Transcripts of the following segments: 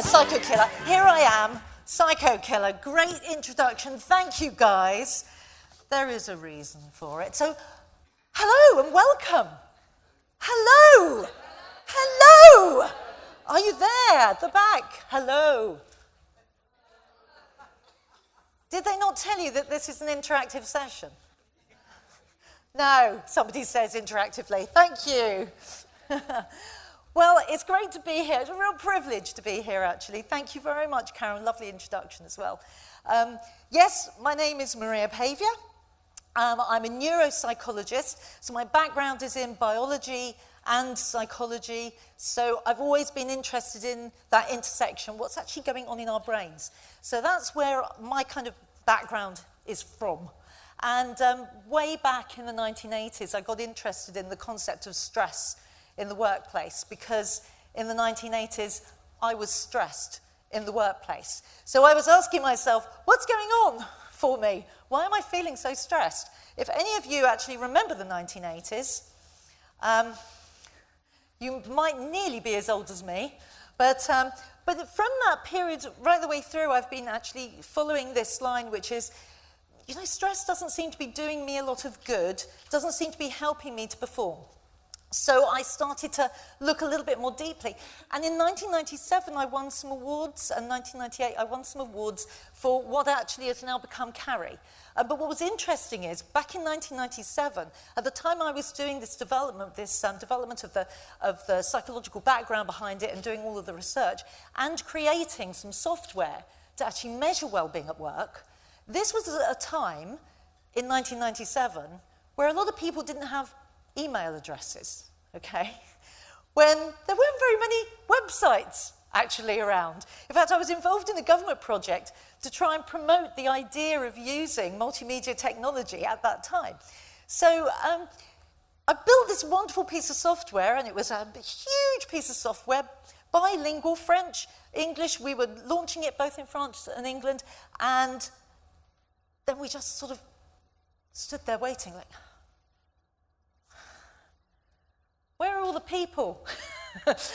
Psycho Killer. Here I am, Psycho Killer. Great introduction. Thank you, guys. There is a reason for it. So, hello and welcome. Hello. Hello. Are you there at the back? Hello. Did they not tell you that this is an interactive session? No, somebody says interactively. Thank you. Well, it's great to be here. It's a real privilege to be here, actually. Thank you very much, Karen. Lovely introduction as well. Yes, my name is Maria Paviour. I'm a neuropsychologist, so my background is in biology and psychology, so I've always been interested in that intersection, what's actually going on in our brains. So that's where my kind of background is from. And way back in the 1980s, I got interested in the concept of stress in the workplace, because in the 1980s, I was stressed in the workplace. So I was asking myself, what's going on for me? Why am I feeling so stressed? If any of you actually remember the 1980s, you might nearly be as old as me, but from that period right the way through, I've been actually following this line, which is, you know, stress doesn't seem to be doing me a lot of good, doesn't seem to be helping me to perform. So I started to look a little bit more deeply. And in 1997, I won some awards, and 1998, I won some awards for what actually has now become CARI. But what was interesting is, back in 1997, at the time I was doing this development, development of the psychological background behind it and doing all of the research, and creating some software to actually measure well-being at work, this was at a time, in 1997, where a lot of people didn't have email addresses, okay? When there weren't very many websites actually around. In fact, I was involved in a government project to try and promote the idea of using multimedia technology at that time. So I built this wonderful piece of software, and it was a huge piece of software, bilingual, French, English. We were launching it both in France and England, and then we just sort of stood there waiting, like, where are all the people?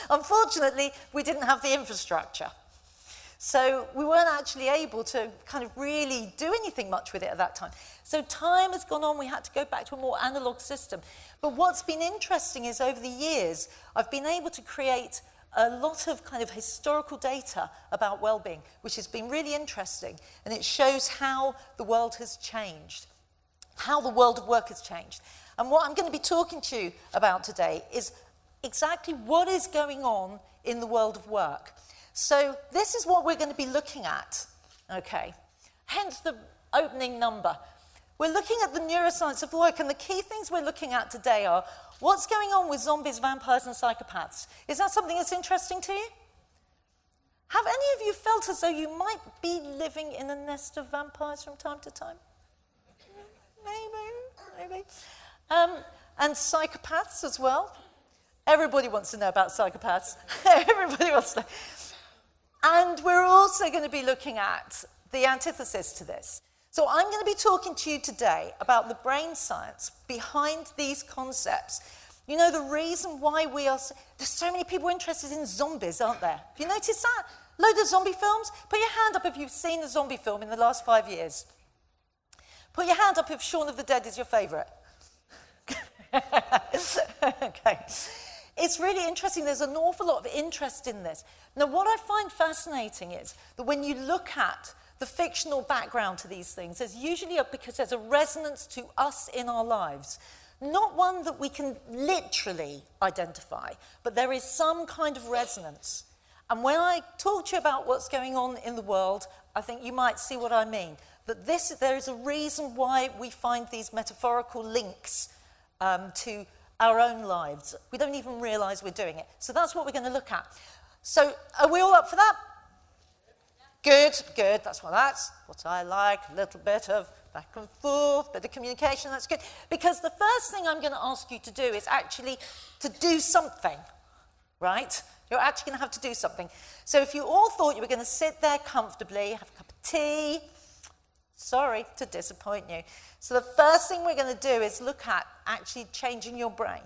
Unfortunately, we didn't have the infrastructure. So we weren't actually able to kind of really do anything much with it at that time. So time has gone on, we had to go back to a more analog system. But what's been interesting is over the years, I've been able to create a lot of kind of historical data about well-being, which has been really interesting. And it shows how the world has changed, how the world of work has changed. And what I'm going to be talking to you about today is exactly what is going on in the world of work. So this is what we're going to be looking at, okay? Hence the opening number. We're looking at the neuroscience of work, and the key things we're looking at today are what's going on with zombies, vampires, and psychopaths. Is that something that's interesting to you? Have any of you felt as though you might be living in a nest of vampires from time to time? Maybe. And psychopaths as well. Everybody wants to know about psychopaths. Everybody wants to know. And we're also going to be looking at the antithesis to this. So I'm going to be talking to you today about the brain science behind these concepts. You know, the reason why there's so many people interested in zombies, aren't there? Have you noticed that? Load of zombie films? Put your hand up if you've seen a zombie film in the last 5 years. Put your hand up if Shaun of the Dead is your favourite. Okay. It's really interesting. There's an awful lot of interest in this. Now, what I find fascinating is that when you look at the fictional background to these things, there's usually because there's a resonance to us in our lives. Not one that we can literally identify, but there is some kind of resonance. And when I talk to you about what's going on in the world, I think you might see what I mean. That there is a reason why we find these metaphorical links to our own lives. We don't even realize we're doing it. So that's what we're going to look at. So are we all up for that? Good. That's what I like. A little bit of back and forth, bit of communication. That's good. Because the first thing I'm going to ask you to do is actually to do something, right? You're actually going to have to do something. So if you all thought you were going to sit there comfortably, have a cup of tea, sorry to disappoint you. So the first thing we're going to do is look at actually changing your brain.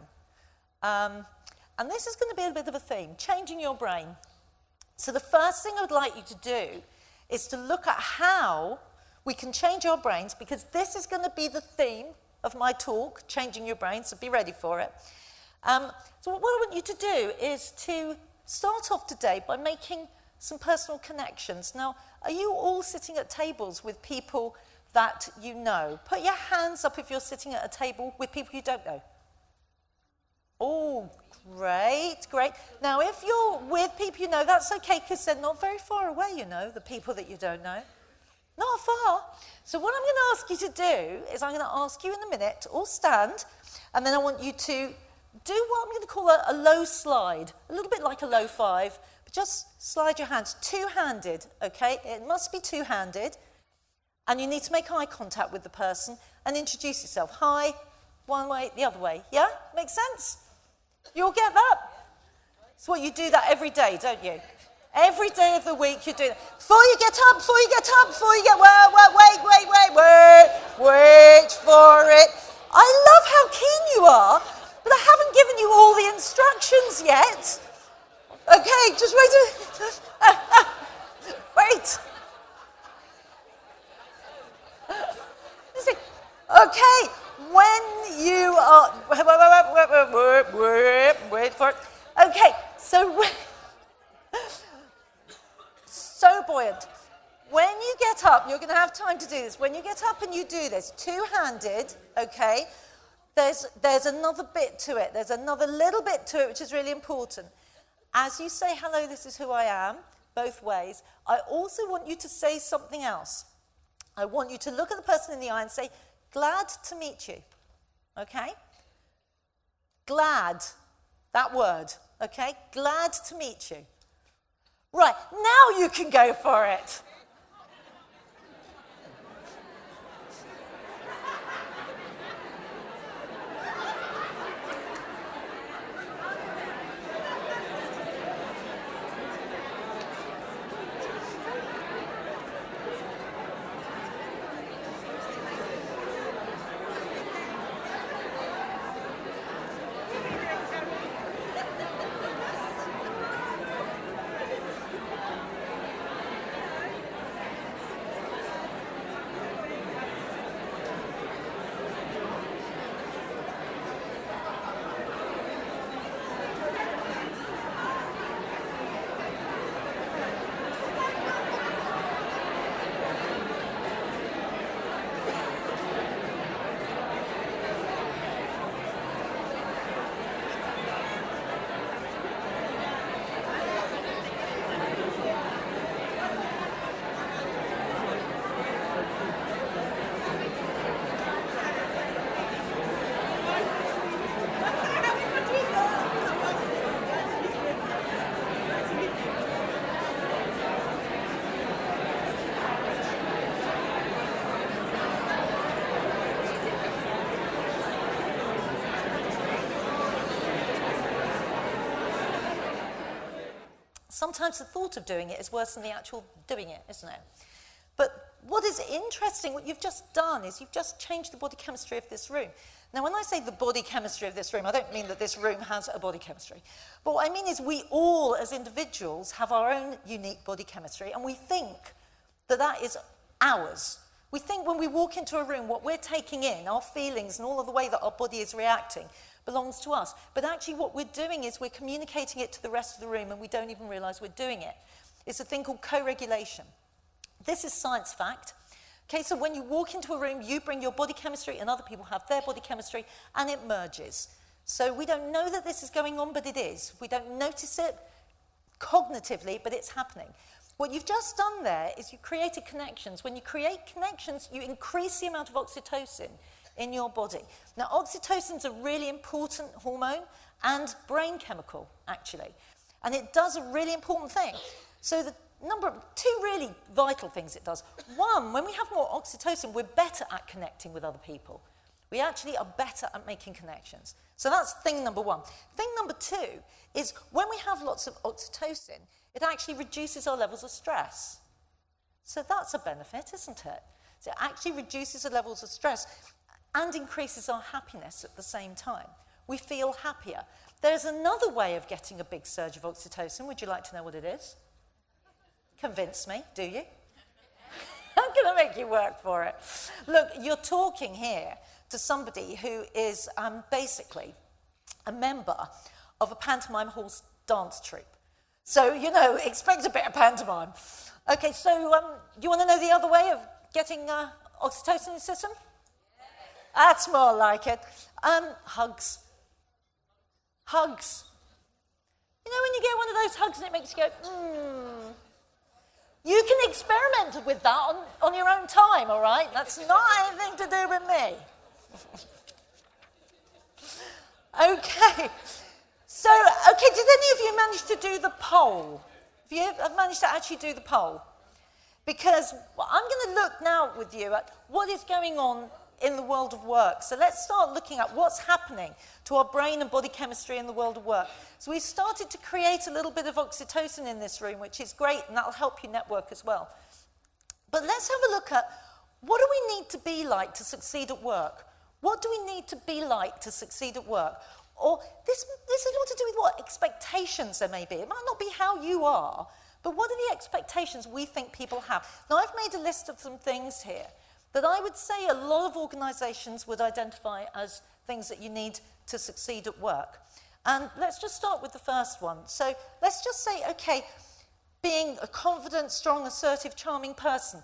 And this is going to be a bit of a theme, changing your brain. So the first thing I would like you to do is to look at how we can change our brains, because this is going to be the theme of my talk, changing your brain, so be ready for it. So what I want you to do is to start off today by making some personal connections. Now, are you all sitting at tables with people that you know? Put your hands up if you're sitting at a table with people you don't know. Oh, great, great. Now, if you're with people you know, that's okay, because they're not very far away, you know, the people that you don't know. Not far. So what I'm going to ask you to do is I'm going to ask you in a minute to all stand, and then I want you to do what I'm going to call a low slide, a little bit like a low five, but just slide your hands, two-handed, okay? It must be two-handed, and you need to make eye contact with the person and introduce yourself. Hi, one way, the other way. Yeah? Makes sense? You all get that? It's what you do that every day, don't you? Every day of the week you do that. Before you get up, wait for it. I love how keen you are, but I haven't given you all the instructions yet. Okay, just wait. Wait. Okay, when you are... Wait for it. Okay, so buoyant. When you get up, you're going to have time to do this. When you get up and you do this, two-handed, okay, there's another bit to it. There's another little bit to it which is really important. As you say, hello, this is who I am, both ways, I also want you to say something else. I want you to look at the person in the eye and say, glad to meet you, okay? Glad, that word, okay? Glad to meet you. Right, now you can go for it. Sometimes the thought of doing it is worse than the actual doing it, isn't it? But what is interesting, what you've just done is you've just changed the body chemistry of this room. Now, when I say the body chemistry of this room, I don't mean that this room has a body chemistry. But what I mean is we all, as individuals, have our own unique body chemistry, and we think that that is ours. We think when we walk into a room, what we're taking in, our feelings and all of the way that our body is reacting, belongs to us. But actually what we're doing is we're communicating it to the rest of the room, and we don't even realize we're doing it. It's a thing called co-regulation. This is science fact. Okay, so when you walk into a room, you bring your body chemistry and other people have their body chemistry, and it merges. So we don't know that this is going on, but it is. We don't notice it cognitively, but it's happening. What you've just done there is you created connections. When you create connections, you increase the amount of oxytocin in your body. Now, oxytocin is a really important hormone and brain chemical, actually. And it does a really important thing. So the two really vital things it does. One, when we have more oxytocin, we're better at connecting with other people. We actually are better at making connections. So that's thing number one. Thing number two is when we have lots of oxytocin, it actually reduces our levels of stress. So that's a benefit, isn't it? So it actually reduces the levels of stress and increases our happiness at the same time. We feel happier. There's another way of getting a big surge of oxytocin. Would you like to know what it is? convince me, do you? I'm going to make you work for it. Look, you're talking here to somebody who is basically a member of a pantomime horse dance troupe. So, you know, expect a bit of pantomime. Okay, so you want to know the other way of getting oxytocin in the system? That's more like it. Hugs. Hugs. You know when you get one of those hugs and it makes you go, You can experiment with that on your own time, all right? That's not anything to do with me. Okay. So, did any of you manage to do the poll? Have you managed to actually do the poll? Because I'm going to look now with you at what is going on in the world of work. So let's start looking at what's happening to our brain and body chemistry in the world of work. So we've started to create a little bit of oxytocin in this room, which is great, and that'll help you network as well. But let's have a look at what do we need to be like to succeed at work? What do we need to be like to succeed at work? Or this has a lot to do with what expectations there may be. It might not be how you are, but what are the expectations we think people have? Now, I've made a list of some things here that I would say a lot of organisations would identify as things that you need to succeed at work. And let's just start with the first one. So let's just say, okay, being a confident, strong, assertive, charming person.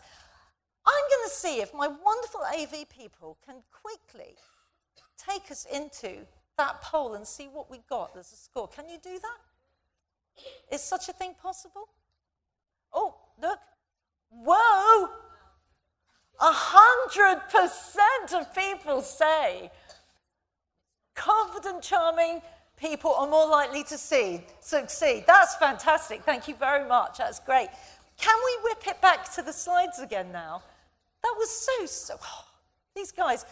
I'm going to see if my wonderful AV people can quickly take us into that poll and see what we got as a score. Can you do that? Is such a thing possible? Oh, look. Whoa! 100% of people say confident, charming people are more likely to succeed. That's fantastic. Thank you very much. That's great. Can we whip it back to the slides again now? That was so these guys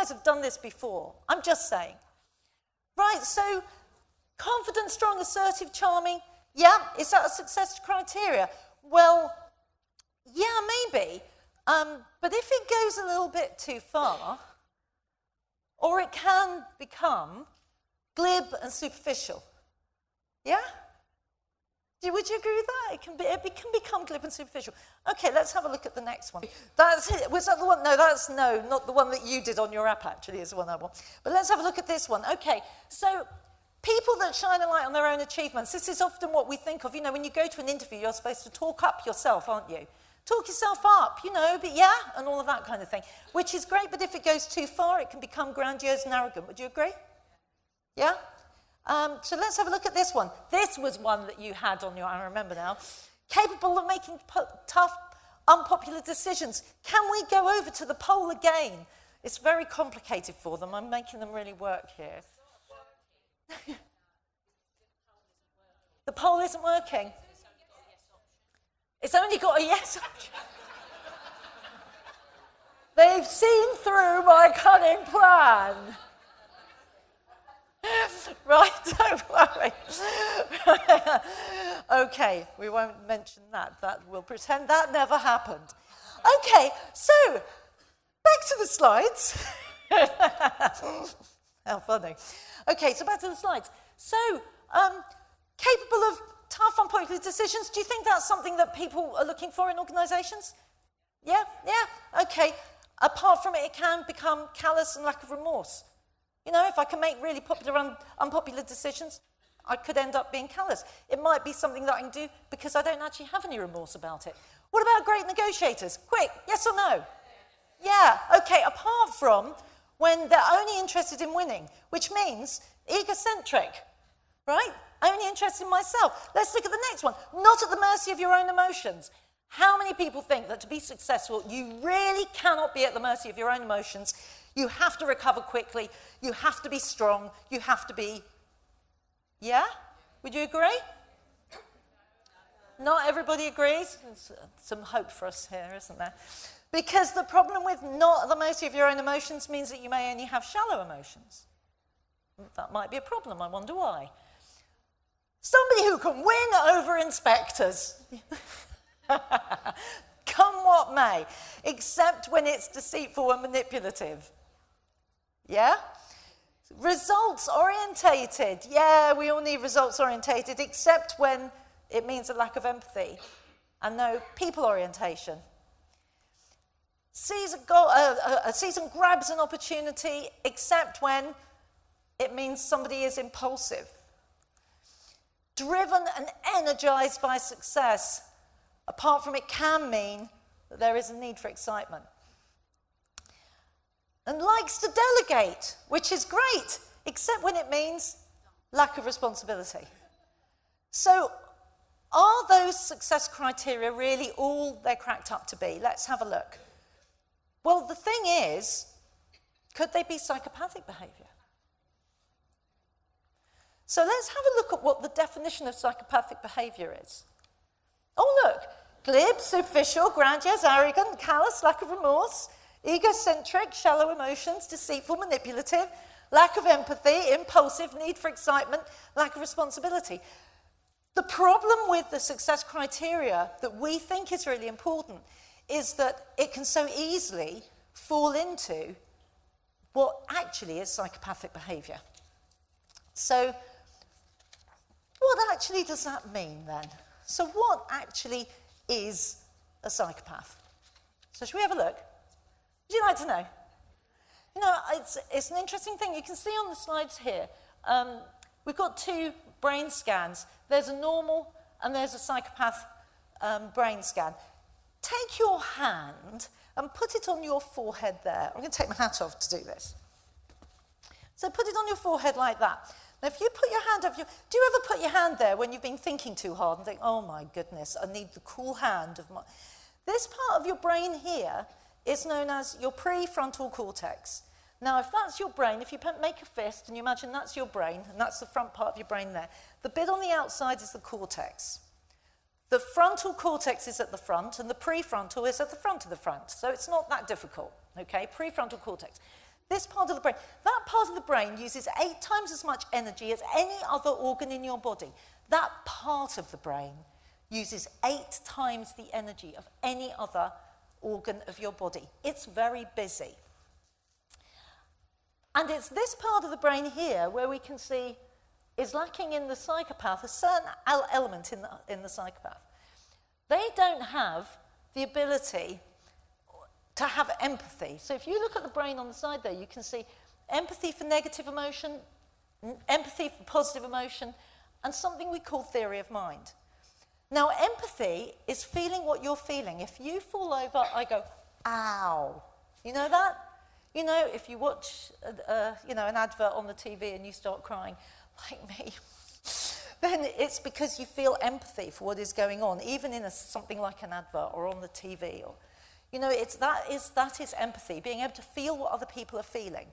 have done this before. I'm just saying. Right, so confident, strong, assertive, charming. Yeah, is that a success criteria? Well, yeah, maybe. But if it goes a little bit too far, or it can become glib and superficial. Yeah? Would you agree with that? It can become glib and superficial. Okay, let's have a look at the next one. That's it. Was that the one? No, not the one that you did on your app, actually, is the one I want. But let's have a look at this one. Okay, so people that shine a light on their own achievements, this is often what we think of. You know, when you go to an interview, you're supposed to talk up yourself, aren't you? Talk yourself up, you know, but yeah, and all of that kind of thing, which is great, but if it goes too far, it can become grandiose and arrogant. Would you agree? Yeah? So let's have a look at this one. This was one that you had on your, I remember now. Capable of making tough, unpopular decisions. Can we go over to the poll again? It's very complicated for them. I'm making them really work here. The poll isn't working. It's only got a yes option. They've seen through my cunning plan. Right, don't worry. Okay, we won't mention that. We'll pretend that never happened. Okay, so back to the slides. How funny. Okay, so back to the slides. So, capable of tough, unpopular decisions. Do you think that's something that people are looking for in organisations? Yeah? Yeah? Okay. Apart from it, it can become callous and lack of remorse. You know, if I can make really popular, unpopular decisions, I could end up being callous. It might be something that I can do because I don't actually have any remorse about it. What about great negotiators? Quick, yes or no? Yeah, okay, apart from when they're only interested in winning, which means egocentric, right? Only interested in myself. Let's look at the next one. Not at the mercy of your own emotions. How many people think that to be successful, you really cannot be at the mercy of your own emotions? You have to recover quickly. You have to be strong. You have to be... Yeah? Would you agree? Not everybody agrees. There's some hope for us here, isn't there? Because the problem with not at the mercy of your own emotions means that you may only have shallow emotions. That might be a problem. I wonder why. Somebody who can win over inspectors. Come what may, except when it's deceitful and manipulative. Yeah? Results orientated. Yeah, we all need results orientated, except when it means a lack of empathy. and no people orientation. Sees and grabs an opportunity except when it means somebody is impulsive. Driven and energized by success, apart from it can mean that there is a need for excitement. And likes to delegate, which is great, except when it means lack of responsibility. So, are those success criteria really all they're cracked up to be? Let's have a look. Well, the thing is, could they be psychopathic behavior? So let's have a look at what the definition of psychopathic behavior is. Oh, look, glib, superficial, grandiose, arrogant, callous, lack of remorse, egocentric, shallow emotions, deceitful, manipulative, lack of empathy, impulsive, need for excitement, lack of responsibility. The problem with the success criteria that we think is really important is that it can so easily fall into what actually is psychopathic behavior. So, what actually does that mean then? So what actually is a psychopath? So should we have a look? Would you like to know? You know, it's an interesting thing. You can see on the slides here, we've got two brain scans. There's a normal and there's a psychopath brain scan. Take your hand and put it on your forehead there. I'm going to take my hat off to do this. So put it on your forehead like that. Now, if you put your hand up, do you ever put your hand there when you've been thinking too hard and think, oh my goodness, I need the cool hand of my... This part of your brain here is known as your prefrontal cortex. Now, if that's your brain, if you make a fist and you imagine that's your brain, and that's the front part of your brain there, the bit on the outside is the cortex. The frontal cortex is at the front, and the prefrontal is at the front of the front. So it's not that difficult, okay? Prefrontal cortex. This part of the brain, that part of the brain uses 8 times as much energy as any other organ in your body. That part of the brain uses 8 times the energy of any other organ of your body. It's very busy. And it's this part of the brain here where we can see is lacking in the psychopath, a certain element in the psychopath. They don't have the ability to have empathy. So if you look at the brain on the side there, you can see empathy for negative emotion, empathy for positive emotion, and something we call theory of mind. Now, empathy is feeling what you're feeling. If you fall over, I go, ow. You know that? You know, if you watch an advert on the TV and you start crying, like me, then it's because you feel empathy for what is going on, even in something like an advert or on the TV. Or, you know, that is empathy, being able to feel what other people are feeling.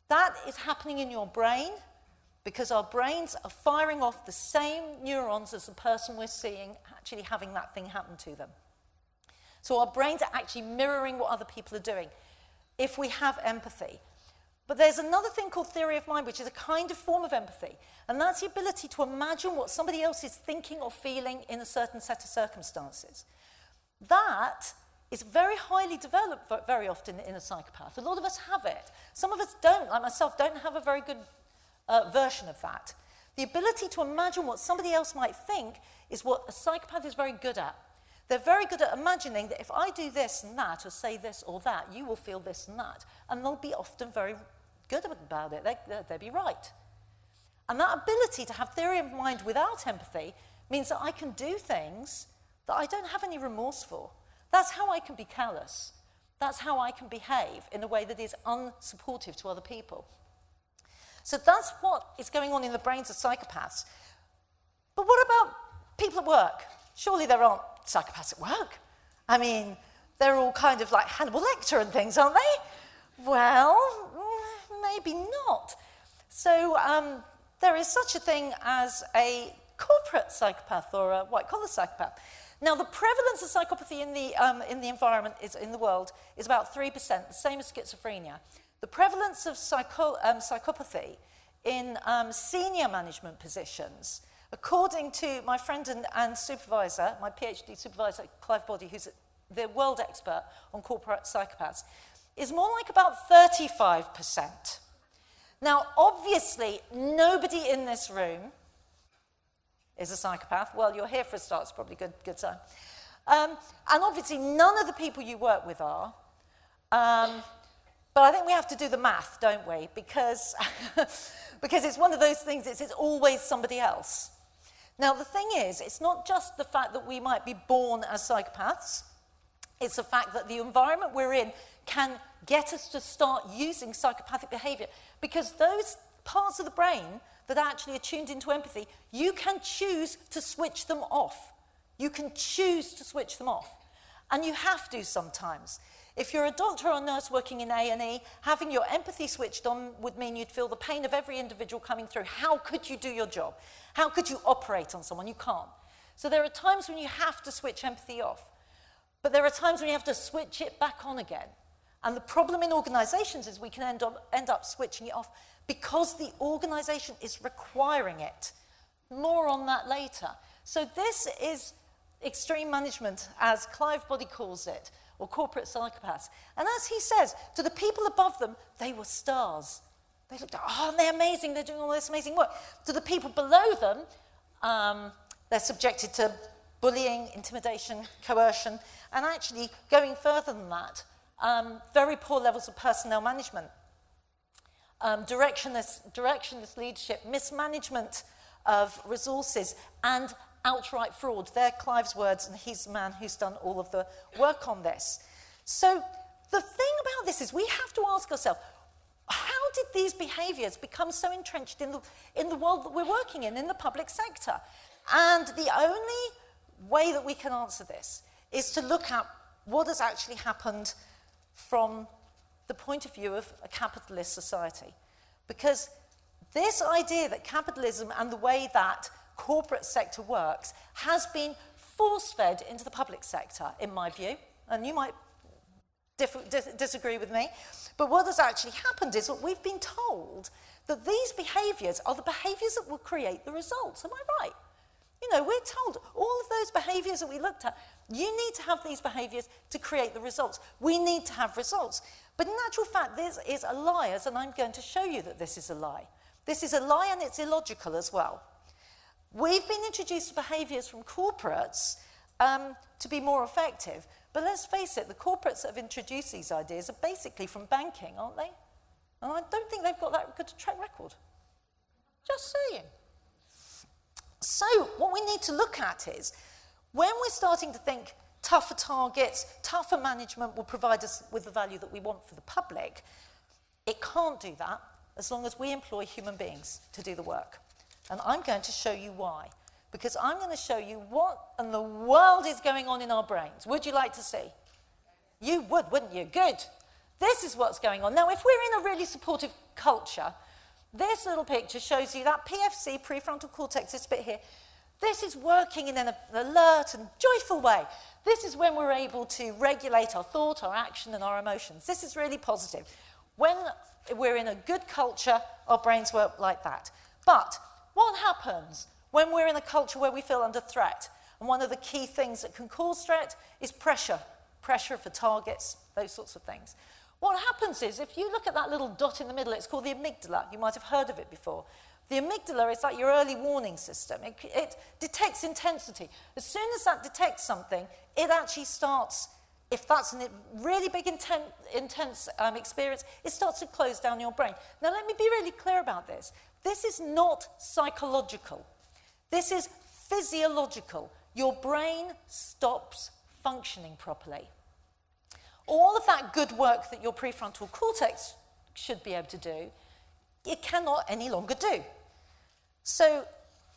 That is happening in your brain because our brains are firing off the same neurons as the person we're seeing actually having that thing happen to them. So our brains are actually mirroring what other people are doing if we have empathy. But there's another thing called theory of mind, which is a kind of form of empathy, and that's the ability to imagine what somebody else is thinking or feeling in a certain set of circumstances. That is very highly developed very often in a psychopath. A lot of us have it. Some of us don't, like myself, don't have a very good version of that. The ability to imagine what somebody else might think is what a psychopath is very good at. They're very good at imagining that if I do this and that, or say this or that, you will feel this and that. And they'll be often very good about it. They'll be right. And that ability to have theory of mind without empathy means that I can do things that I don't have any remorse for. That's how I can be callous. That's how I can behave in a way that is unsupportive to other people. So that's what is going on in the brains of psychopaths. But what about people at work? Surely there aren't psychopaths at work. I mean, they're all kind of like Hannibal Lecter and things, aren't they? Well, maybe not. So there is such a thing as a corporate psychopath or a white collar psychopath. Now, the prevalence of psychopathy in the environment in the world is about 3%, the same as schizophrenia. The prevalence of psychopathy in senior management positions, according to my friend and supervisor, my PhD supervisor, Clive Boddy, who's the world expert on corporate psychopaths, is more like about 35%. Now, obviously, nobody in this room is a psychopath. Well, you're here for a start, it's probably a good sign. And obviously, none of the people you work with are. But I think we have to do the math, don't we? Because, because it's one of those things, it's always somebody else. Now, the thing is, it's not just the fact that we might be born as psychopaths. It's the fact that the environment we're in can get us to start using psychopathic behavior. Because those parts of the brain that actually are tuned into empathy, you can choose to switch them off. You can choose to switch them off. And you have to sometimes. If you're a doctor or a nurse working in A&E, having your empathy switched on would mean you'd feel the pain of every individual coming through. How could you do your job? How could you operate on someone? You can't. So there are times when you have to switch empathy off. But there are times when you have to switch it back on again. And the problem in organizations is we can end up switching it off because the organization is requiring it. More on that later. So this is extreme management, as Clive Body calls it, or corporate psychopaths. And as he says, to the people above them, they were stars. They looked, oh, they're amazing, they're doing all this amazing work. To the people below them, they're subjected to bullying, intimidation, coercion, and actually going further than that, very poor levels of personnel management, directionless leadership, mismanagement of resources, and outright fraud. They're Clive's words, and he's the man who's done all of the work on this. So the thing about this is we have to ask ourselves, how did these behaviours become so entrenched in the world that we're working in the public sector? And the only way that we can answer this is to look at what has actually happened from the point of view of a capitalist society. Because this idea that capitalism and the way that corporate sector works has been force-fed into the public sector, in my view, and you might disagree with me, but what has actually happened is that we've been told that these behaviours are the behaviours that will create the results. Am I right? You know, we're told all of those behaviours that we looked at, you need to have these behaviours to create the results. We need to have results. But in actual fact, this is a lie, and I'm going to show you that this is a lie. This is a lie, and it's illogical as well. We've been introduced to behaviours from corporates to be more effective. But let's face it, the corporates that have introduced these ideas are basically from banking, aren't they? And I don't think they've got that good a track record. Just saying. So what we need to look at is, when we're starting to think tougher targets, tougher management will provide us with the value that we want for the public, it can't do that as long as we employ human beings to do the work. And I'm going to show you why. Because I'm going to show you what in the world is going on in our brains. Would you like to see? You would, wouldn't you? Good. This is what's going on. Now, if we're in a really supportive culture, this little picture shows you that PFC, prefrontal cortex, this bit here. This is working in an alert and joyful way. This is when we're able to regulate our thought, our action, and our emotions. This is really positive. When we're in a good culture, our brains work like that. But what happens when we're in a culture where we feel under threat? And one of the key things that can cause threat is pressure. Pressure for targets, those sorts of things. What happens is, if you look at that little dot in the middle, it's called the amygdala. You might have heard of it before. The amygdala is like your early warning system. It detects intensity. As soon as that detects something, it actually starts, if that's a really big, intense experience, it starts to close down your brain. Now, let me be really clear about this. This is not psychological. This is physiological. Your brain stops functioning properly. All of that good work that your prefrontal cortex should be able to do, it cannot any longer do. So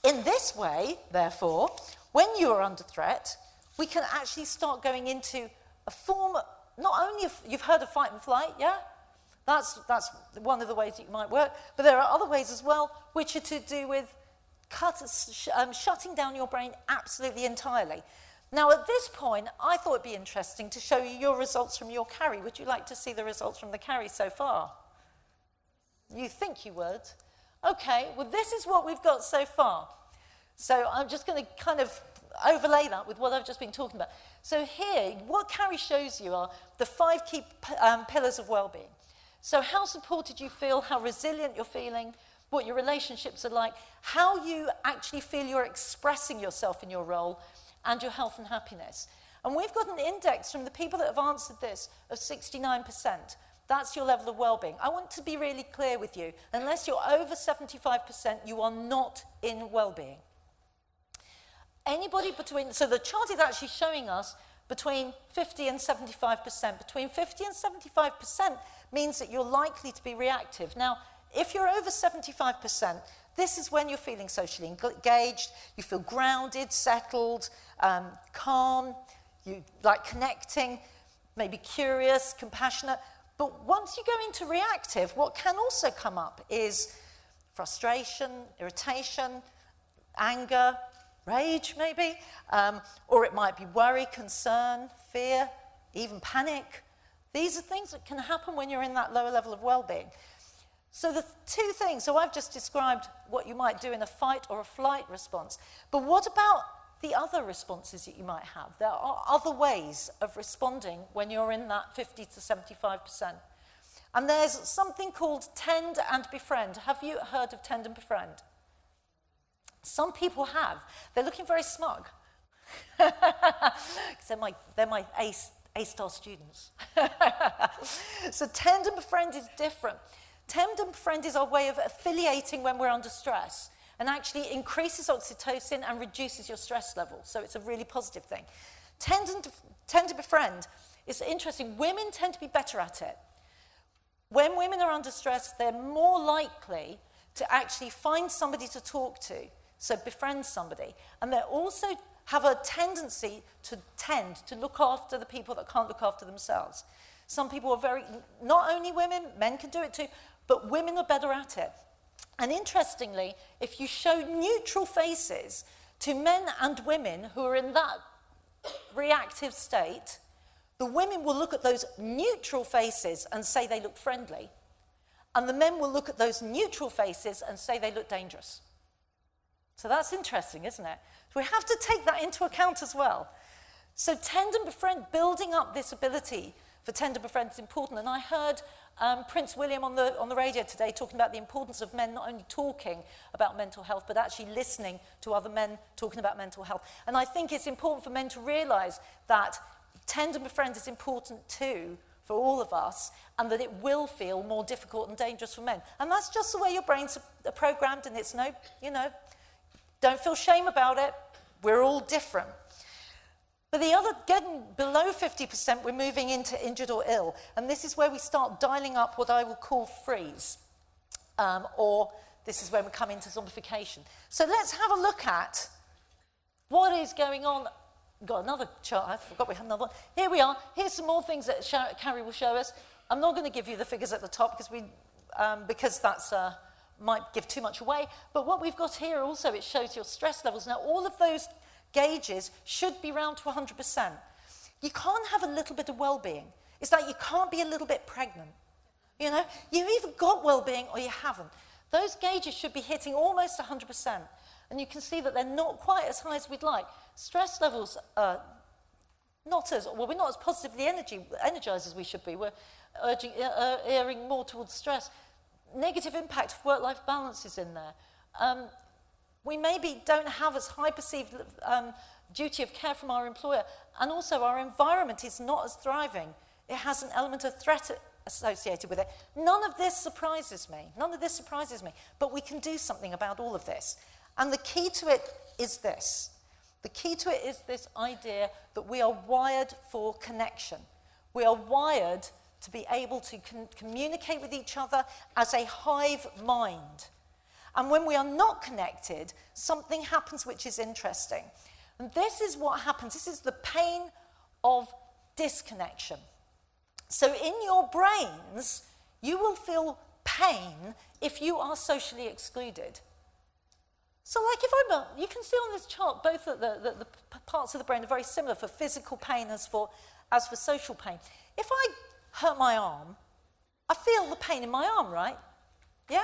in this way, therefore, when you are under threat, we can actually start going into a form, not only of, you've heard of fight and flight, yeah? That's one of the ways that you might work, but there are other ways as well, which are to do with shutting down your brain absolutely entirely. Now, at this point, I thought it'd be interesting to show you your results from your carry. Would you like to see the results from the carry so far? You think you would? Okay, well, this is what we've got so far. So I'm just going to kind of overlay that with what I've just been talking about. So here, what carry shows you are the 5 key pillars of well-being. So how supported you feel, how resilient you're feeling, what your relationships are like, how you actually feel you're expressing yourself in your role, and your health and happiness. And we've got an index from the people that have answered this of 69%. That's your level of well-being. I want to be really clear with you. Unless you're over 75%, you are not in well-being. Anybody between, so the chart is actually showing us between 50 and 75%. Between 50 and 75% means that you're likely to be reactive. Now, if you're over 75%, this is when you're feeling socially engaged, you feel grounded, settled, calm, you like connecting, maybe curious, compassionate. But once you go into reactive, what can also come up is frustration, irritation, anger, rage maybe, or it might be worry, concern, fear, even panic. These are things that can happen when you're in that lower level of well-being. So the two things, so I've just described what you might do in a fight or a flight response, but what about the other responses that you might have? There are other ways of responding when you're in that 50 to 75%. And there's something called tend and befriend. Have you heard of tend and befriend? Some people have. They're looking very smug. they're my A-star students. So tend and befriend is different. Tend and befriend is our way of affiliating when we're under stress, and actually increases oxytocin and reduces your stress level. So it's a really positive thing. Tend to befriend is interesting. Women tend to be better at it. When women are under stress, they're more likely to actually find somebody to talk to, so befriend somebody. And they also have a tendency to tend to look after the people that can't look after themselves. Some people are very, not only women, men can do it too, but women are better at it. And interestingly, if you show neutral faces to men and women who are in that reactive state, the women will look at those neutral faces and say they look friendly, and the men will look at those neutral faces and say they look dangerous. So that's interesting, isn't it? So we have to take that into account as well. So tend and befriend, building up this ability for tend and befriend is important. And I heard Prince William on the radio today talking about the importance of men not only talking about mental health, but actually listening to other men talking about mental health. And I think it's important for men to realise that tend and befriend is important too for all of us, and that it will feel more difficult and dangerous for men. And that's just the way your brains are programmed, and it's no, don't feel shame about it. We're all different. But the other, getting below 50%, we're moving into injured or ill. And this is where we start dialing up what I will call freeze. Or this is when we come into zombification. So let's have a look at what is going on. Got another chart. I forgot we had another one. Here we are. Here's some more things that Carrie will show us. I'm not going to give you the figures at the top because that's might give too much away. But what we've got here also, it shows your stress levels. Now, all of those gauges should be round to 100%. You can't have a little bit of well-being. It's like you can't be a little bit pregnant. You've either got well-being or you haven't. Those gauges should be hitting almost 100%. And you can see that they're not quite as high as we'd like. Stress levels are we're not as positively energized as we should be. We're erring more towards stress. Negative impact of work-life balance is in there. We maybe don't have as high perceived duty of care from our employer, and also our environment is not as thriving. It has an element of threat associated with it. None of this surprises me. But we can do something about all of this. And the key to it is this. The key to it is this idea that we are wired for connection. We are wired to be able to communicate with each other as a hive mind. And when we are not connected, something happens which is interesting. And this is what happens. This is the pain of disconnection. So in your brains, you will feel pain if you are socially excluded. So like if you can see on this chart, both the parts of the brain are very similar for physical pain as for social pain. If I hurt my arm, I feel the pain in my arm, right? Yeah?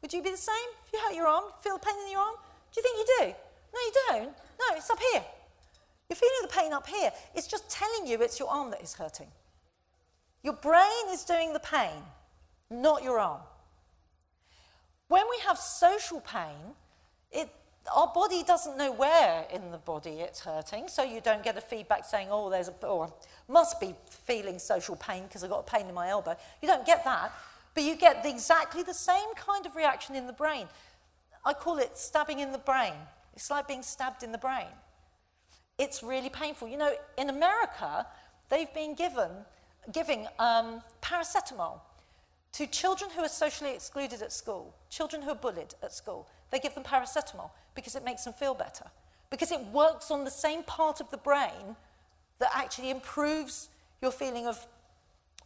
Would you be the same? If you hurt your arm, feel the pain in your arm? Do you think you do? No, you don't. No, it's up here. You're feeling the pain up here. It's just telling you it's your arm that is hurting. Your brain is doing the pain, not your arm. When we have social pain, our body doesn't know where in the body it's hurting, so you don't get a feedback saying, oh, I must be feeling social pain because I've got a pain in my elbow. You don't get that, but you get exactly the same kind of reaction in the brain. I call it stabbing in the brain. It's like being stabbed in the brain. It's really painful. You know, in America, they've been giving paracetamol to children who are socially excluded at school, children who are bullied at school. They give them paracetamol because it makes them feel better, because it works on the same part of the brain that actually improves your feeling of,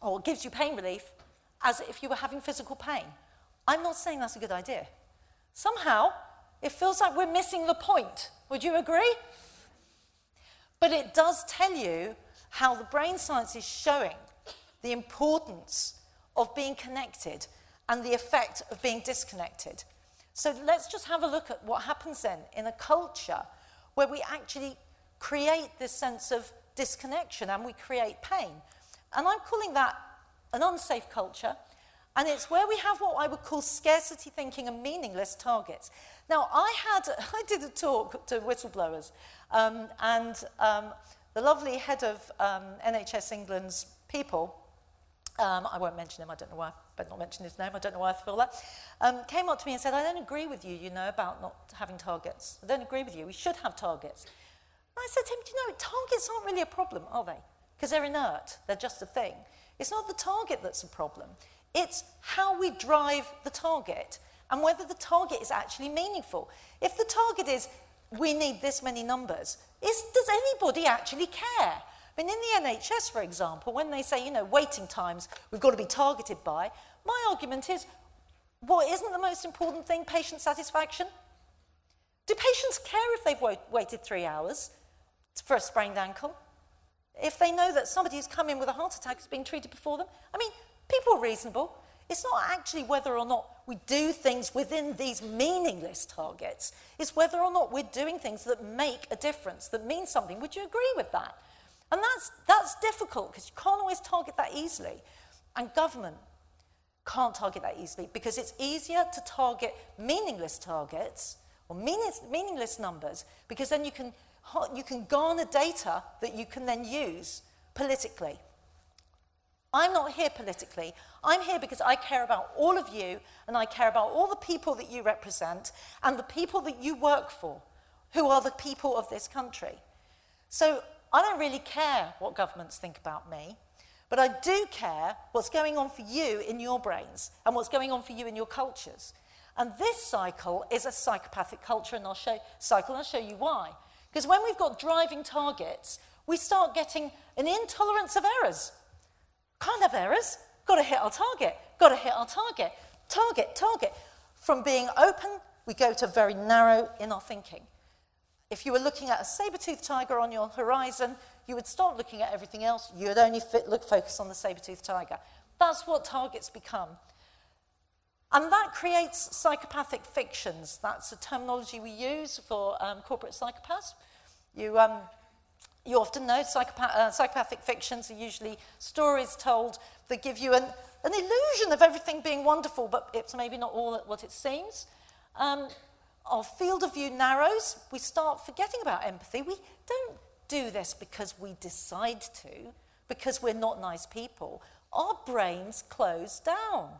or gives you pain relief, as if you were having physical pain. I'm not saying that's a good idea. Somehow, it feels like we're missing the point. Would you agree? But it does tell you how the brain science is showing the importance of being connected and the effect of being disconnected. So let's just have a look at what happens then in a culture where we actually create this sense of disconnection and we create pain. And I'm calling that an unsafe culture, and it's where we have what I would call scarcity thinking and meaningless targets. Now, I did a talk to whistleblowers, and the lovely head of NHS England's people, I won't mention him, I don't know why, but not mention his name, I don't know why I feel that, came up to me and said, I don't agree with you, you know, about not having targets. I don't agree with you, we should have targets. And I said to him, do you know, targets aren't really a problem, are they? Because they're inert, they're just a thing. It's not the target that's a problem, it's how we drive the target and whether the target is actually meaningful. If the target is, we need this many numbers, does anybody actually care? I mean, in the NHS, for example, when they say, you know, waiting times, we've got to be targeted by, my argument is, what isn't the most important thing, patient satisfaction? Do patients care if they've waited 3 hours for a sprained ankle? If they know that somebody who's come in with a heart attack is being treated before them? I mean, people are reasonable. It's not actually whether or not we do things within these meaningless targets. It's whether or not we're doing things that make a difference, that mean something. Would you agree with that? And that's difficult because you can't always target that easily. And government can't target that easily because it's easier to target meaningless targets or meaningless numbers because then you can garner data that you can then use politically. I'm not here politically. I'm here because I care about all of you and I care about all the people that you represent and the people that you work for, who are the people of this country. So I don't really care what governments think about me, but I do care what's going on for you in your brains and what's going on for you in your cultures. And this cycle is a psychopathic culture, and I'll show you why. Because when we've got driving targets, we start getting an intolerance of errors. Can't have errors. Got to hit our target. Got to hit our target. Target. From being open, we go to very narrow in our thinking. If you were looking at a saber-toothed tiger on your horizon, you would stop looking at everything else. You would only focus on the saber-toothed tiger. That's what targets become. And that creates psychopathic fictions. That's a terminology we use for corporate psychopaths. You often know psychopathic fictions are usually stories told that give you an illusion of everything being wonderful, but it's maybe not all what it seems. Our field of view narrows. We start forgetting about empathy. We don't do this because we decide to, because we're not nice people. Our brains close down.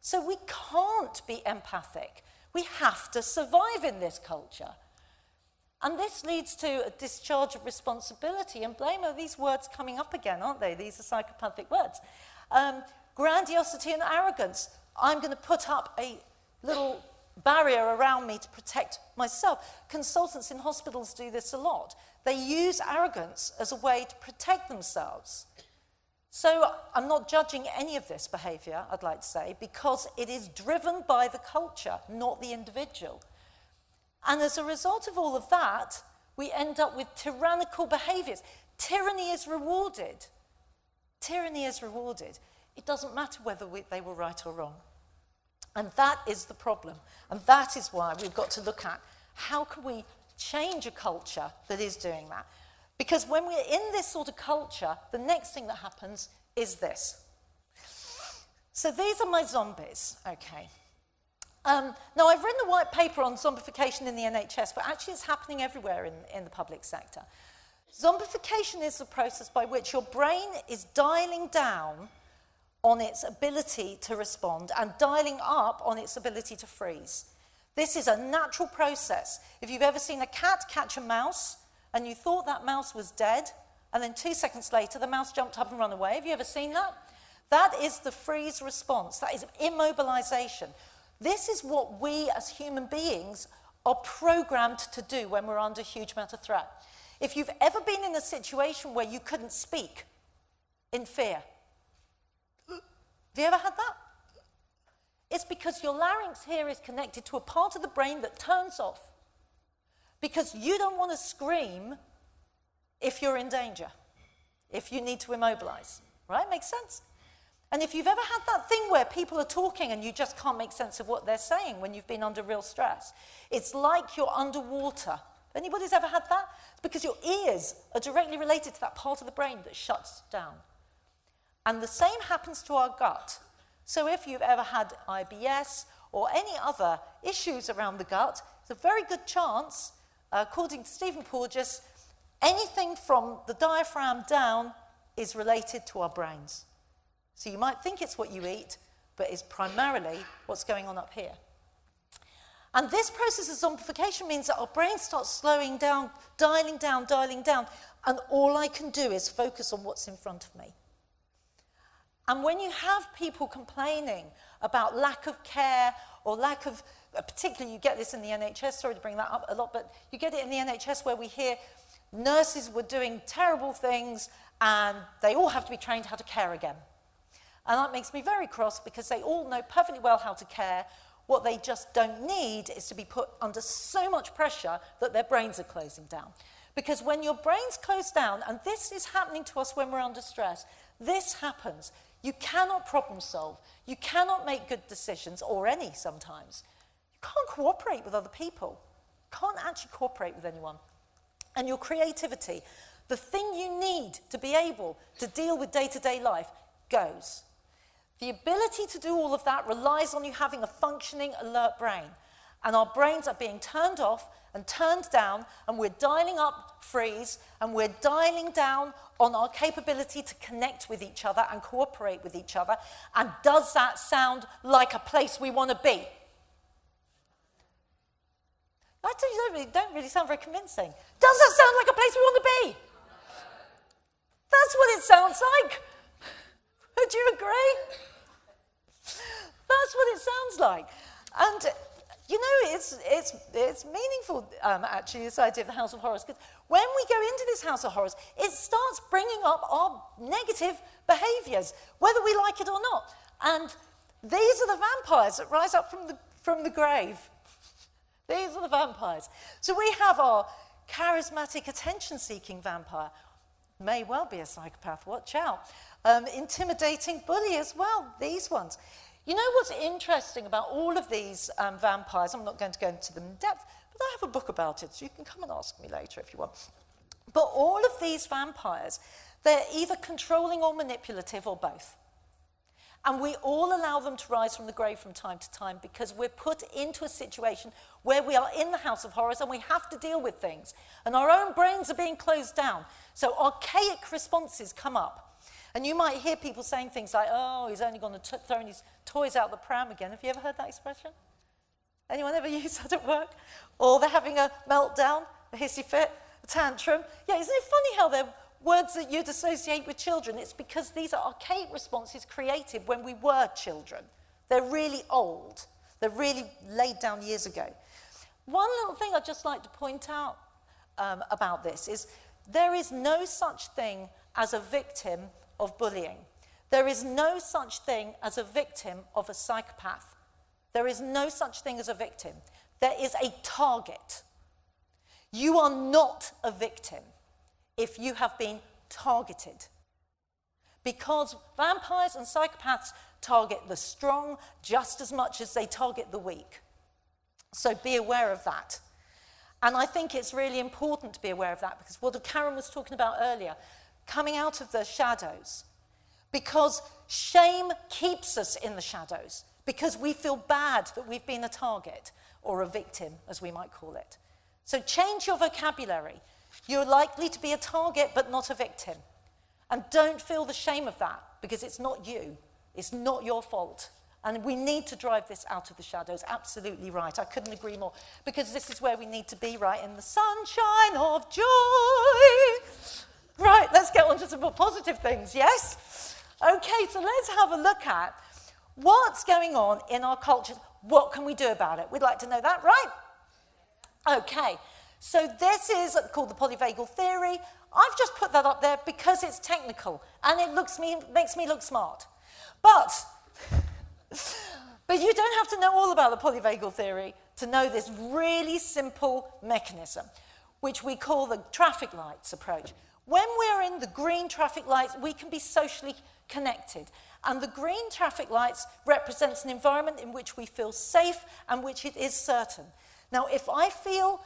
So we can't be empathic. We have to survive in this culture. And this leads to a discharge of responsibility and blame. Are these words coming up again, aren't they? These are psychopathic words. Grandiosity and arrogance. I'm going to put up a little barrier around me to protect myself. Consultants in hospitals do this a lot. They use arrogance as a way to protect themselves. So I'm not judging any of this behaviour, I'd like to say, because it is driven by the culture, not the individual. And as a result of all of that, we end up with tyrannical behaviours. Tyranny is rewarded. Tyranny is rewarded. It doesn't matter whether they were right or wrong. And that is the problem. And that is why we've got to look at how can we change a culture that is doing that. Because when we're in this sort of culture, the next thing that happens is this. So these are my zombies, okay. Now, I've written a white paper on zombification in the NHS, but actually it's happening everywhere in the public sector. Zombification is the process by which your brain is dialing down on its ability to respond and dialing up on its ability to freeze. This is a natural process. If you've ever seen a cat catch a mouse and you thought that mouse was dead, and then 2 seconds later the mouse jumped up and ran away, have you ever seen that? That is the freeze response. That is immobilization. This is what we as human beings are programmed to do when we're under a huge amount of threat. If you've ever been in a situation where you couldn't speak in fear, have you ever had that? It's because your larynx here is connected to a part of the brain that turns off because you don't want to scream if you're in danger, if you need to immobilize, right? Makes sense? And if you've ever had that thing where people are talking and you just can't make sense of what they're saying when you've been under real stress, it's like you're underwater. Anybody's ever had that? It's because your ears are directly related to that part of the brain that shuts down. And the same happens to our gut. So if you've ever had IBS or any other issues around the gut, there's a very good chance, according to Stephen Porges, anything from the diaphragm down is related to our brains. So you might think it's what you eat, but it's primarily what's going on up here. And this process of zombification means that our brain starts slowing down, and all I can do is focus on what's in front of me. And when you have people complaining about lack of care or lack of, particularly you get this in the NHS, sorry to bring that up a lot, but you get it in the NHS where we hear nurses were doing terrible things and they all have to be trained how to care again. And that makes me very cross because they all know perfectly well how to care. What they just don't need is to be put under so much pressure that their brains are closing down. Because when your brain's closed down, and this is happening to us when we're under stress, this happens. You cannot problem solve. You cannot make good decisions, or any sometimes. You can't cooperate with other people. You can't actually cooperate with anyone. And your creativity, the thing you need to be able to deal with day-to-day life, goes. The ability to do all of that relies on you having a functioning, alert brain. And our brains are being turned off and turned down, and we're dialing up freeze, and we're dialing down on our capability to connect with each other and cooperate with each other. And does that sound like a place we want to be? Don't really sound very convincing. Does that sound like a place we want to be? That's what it sounds like. Would you agree? That's what it sounds like. And, you know, it's meaningful, actually, this idea of the House of Horrors, because when we go into this House of Horrors, it starts bringing up our negative behaviours, whether we like it or not. And these are the vampires that rise up from the grave. These are the vampires. So we have our charismatic, attention-seeking vampire. May well be a psychopath, watch out. Intimidating bully as well, these ones. You know what's interesting about all of these vampires? I'm not going to go into them in depth, but I have a book about it, so you can come and ask me later if you want. But all of these vampires, they're either controlling or manipulative or both. And we all allow them to rise from the grave from time to time because we're put into a situation where we are in the House of Horrors and we have to deal with things. And our own brains are being closed down. So archaic responses come up. And you might hear people saying things like, oh, he's only going to throw his toys out the pram again. Have you ever heard that expression? Anyone ever use that at work? Or they're having a meltdown, a hissy fit, a tantrum. Yeah, isn't it funny how they're words that you'd associate with children? It's because these are archaic responses created when we were children. They're really old. They're really laid down years ago. One little thing I'd just like to point out about this is there is no such thing as a victim of bullying. There is no such thing as a victim of a psychopath. There is no such thing as a victim. There is a target. You are not a victim if you have been targeted. Because vampires and psychopaths target the strong just as much as they target the weak. So be aware of that. And I think it's really important to be aware of that because what Karen was talking about earlier, coming out of the shadows. Because shame keeps us in the shadows. because we feel bad that we've been a target or a victim, as we might call it. So change your vocabulary. You're likely to be a target but not a victim. And don't feel the shame of that, because it's not you. It's not your fault. And we need to drive this out of the shadows. Absolutely right. I couldn't agree more. Because this is where we need to be, right? In the sunshine of joy. Right, let's get on to some more positive things, yes? Okay, so let's have a look at what's going on in our cultures. What can we do about it? We'd like to know that, right? Okay, so this is called the polyvagal theory. I've just put that up there because it's technical and it makes me look smart. But you don't have to know all about the polyvagal theory to know this really simple mechanism, which we call the traffic lights approach. When we're in the green traffic lights, we can be socially connected. And the green traffic lights represents an environment in which we feel safe and which it is certain. Now, if I feel